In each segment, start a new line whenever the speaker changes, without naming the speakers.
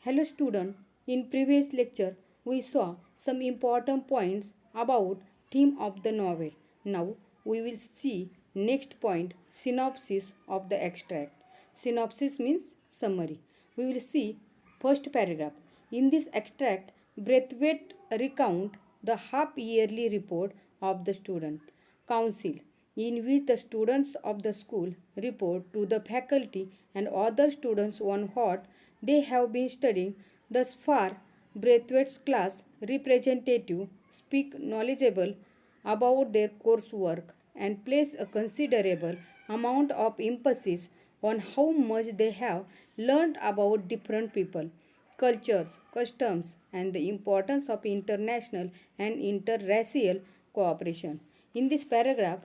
Hello student, in previous lecture we saw some important points about theme of the novel. Now we will see next point synopsis of the extract. Synopsis means summary. We will see first paragraph. In this extract, Braithwaite recount the half yearly report of the student council in which the students of the school report to the faculty and other students on what they have been studying thus far. Braithwaite's class representative speak knowledgeable about their coursework and place a considerable amount of emphasis on how much they have learned about different people, cultures, customs, and the importance of international and interracial cooperation. In this paragraph,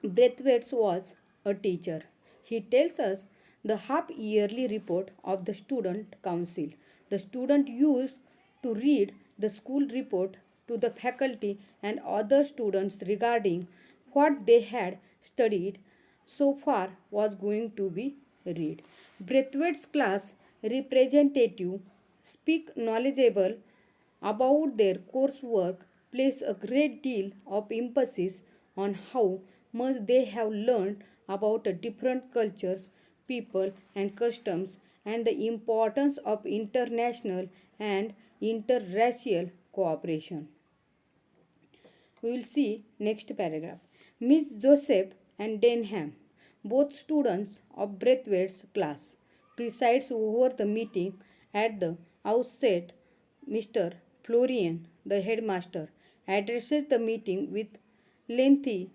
Braithwaite was a teacher. He tells us the half yearly report of the student council. The student used to read the school report to the faculty and other students regarding what they had studied so far was going to be read. Braithwaite's class representative speak knowledgeable about their coursework, place a great deal of emphasis on how much they have learned about different cultures, people, and customs, and the importance of international and interracial cooperation. We will see next paragraph. Miss Joseph and Denham, both students of Braithwaite's class, presides over the meeting. At the outset. Mr. Florian, the headmaster, addresses the meeting with lengthy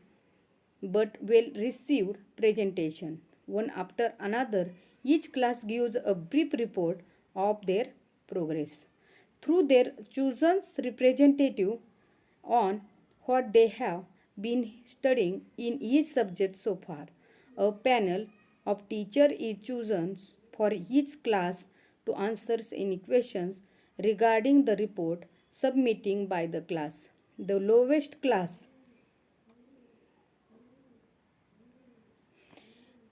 but well received presentation. One after another, each class gives a brief report of their progress. Through their chosen representative on what they have been studying in each subject so far, a panel of teachers is chosen for each class to answer any questions regarding the report submitting by the class. The lowest class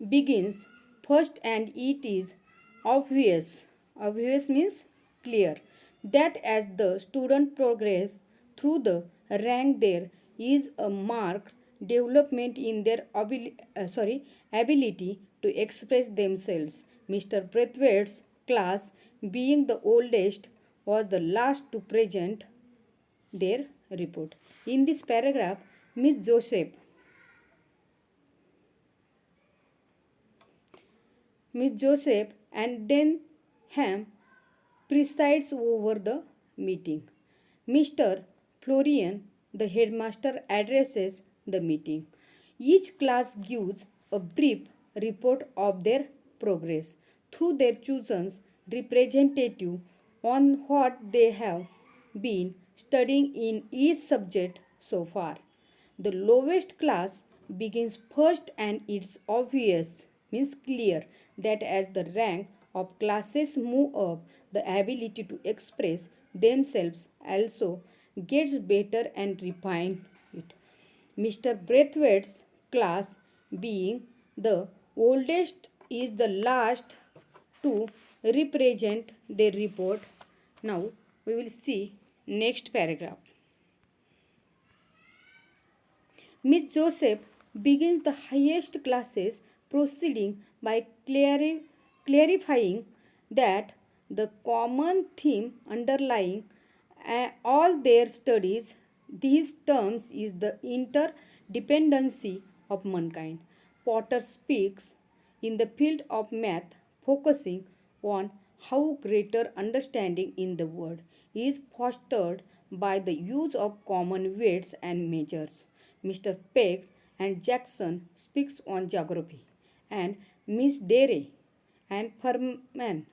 begins first, and it is obvious means clear, that as the student progress through the rank there is a marked development in their ability to express themselves. Mr. Braithwaite's class, being the oldest, was the last to present their report. In this paragraph, Miss Joseph and Denham presides over the meeting. Mr. Florian, the headmaster, addresses the meeting. Each class gives a brief report of their progress through their chosen representative on what they have been studying in each subject so far. The lowest class begins first, and it's obvious means clear that as the rank of classes move up, the ability to express themselves also gets better and refine it. Mr. Braithwaite's class, being the oldest, is the last to represent their report. Now we will see next paragraph. Miss Joseph begins the highest classes, proceeding by clarifying that the common theme underlying all their studies these terms is the interdependency of mankind. Potter speaks in the field of math, focusing on how greater understanding in the world is fostered by the use of common weights and measures. Mr. Peggs and Jackson speaks on geography, and Miss Dare and Furman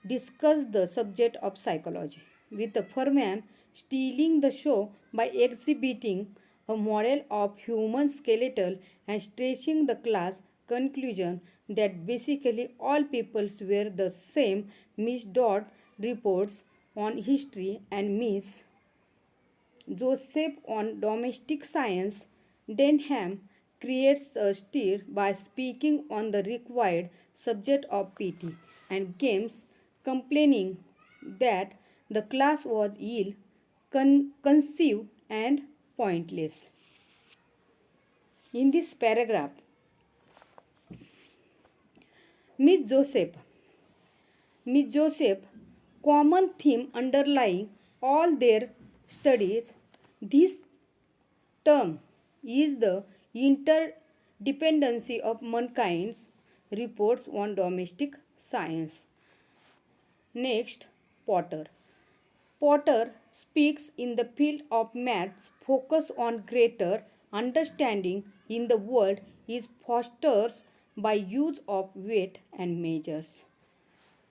discuss the subject of psychology, with Furman stealing the show by exhibiting a model of human skeletal and stretching the class conclusion that basically all peoples were the same. Miss Dodd reports on history, and Miss Joseph on domestic science. Denham creates a stir by speaking on the required subject of PT and games complaining that the class was ill conceived and pointless. In this paragraph, Miss Joseph, Miss Joseph, common theme underlying all their studies, this term is the interdependency of mankind's reports on domestic science. Next, Potter. Potter speaks in the field of maths, focus on greater understanding in the world is fostered by use of weight and measures.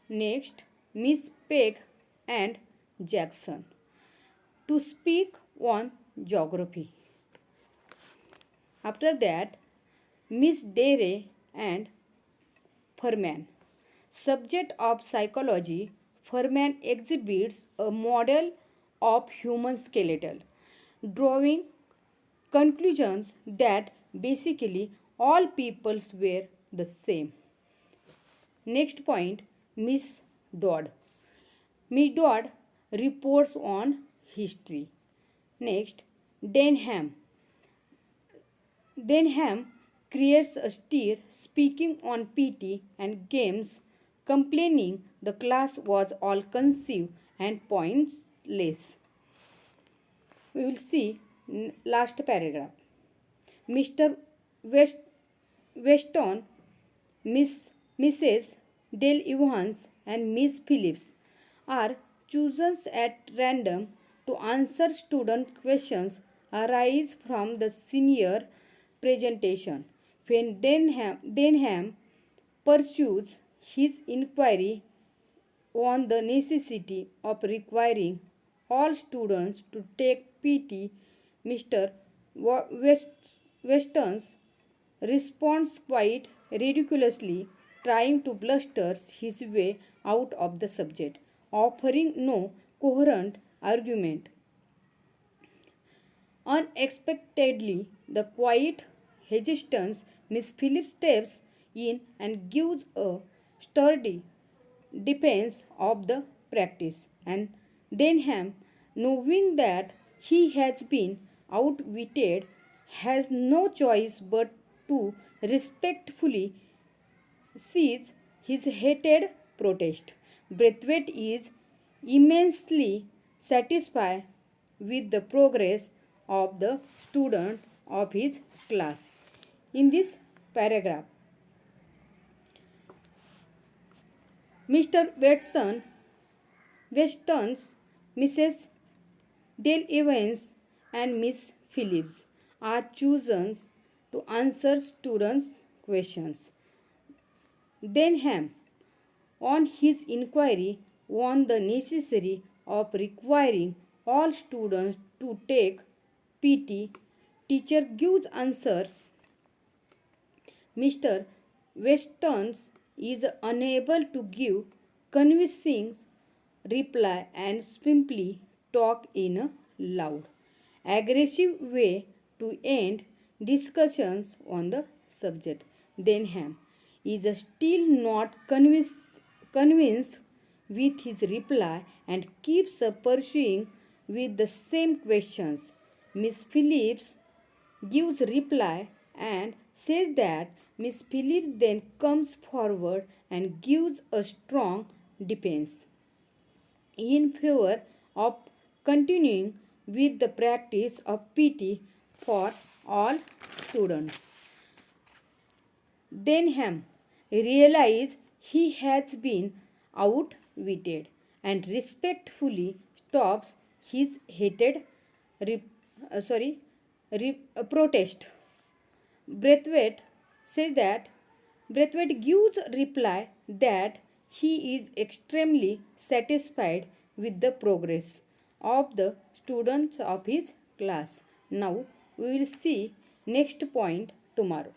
Next, Miss Pegg and Jackson to speak on geography. After that, Miss Dare and Furman. Subject of psychology, Furman exhibits a model of human skeletal, drawing conclusions that basically all peoples were the same. Next point, Miss Dodd. Miss Dodd reports on history. Next, Denham. Denham creates a stir speaking on PT and games, complaining the class was all conceived and pointless. We will see last paragraph. Mr. West, Weston, Mrs. Dale Evans, and Miss Phillips are chosen at random to answer student questions arise from the senior presentation. When Denham pursues his inquiry on the necessity of requiring all students to take PT, Mr. Weston's responds quite ridiculously, trying to bluster his way out of the subject, offering no coherent argument. Unexpectedly, the quiet hesitance Miss Phillips steps in and gives a sturdy defense of the practice, and Denham, knowing that he has been outwitted, has no choice but to respectfully cease his hated protest. Braithwaite is immensely satisfied with the progress of the student of his class. In this paragraph, Mr. Weston's Mrs. Dale Evans and Miss Phillips are chosen to answer students' questions. Denham, on his inquiry on the necessity of requiring all students to take PT, teacher gives answer. Mr. Weston is unable to give convincing reply and simply talk in a loud, aggressive way to end discussions on the subject. Denham is still not convinced with his reply and keeps pursuing with the same questions. Miss Phillips gives reply and says that Miss Phillips then comes forward and gives a strong defense in favor of continuing with the practice of PT for all students. Denham realizes he has been outwitted and respectfully stops his hated re- sorry, protest. Braithwaite says that Braithwaite gives reply that he is extremely satisfied with the progress of the students of his class. Now we will see next point tomorrow.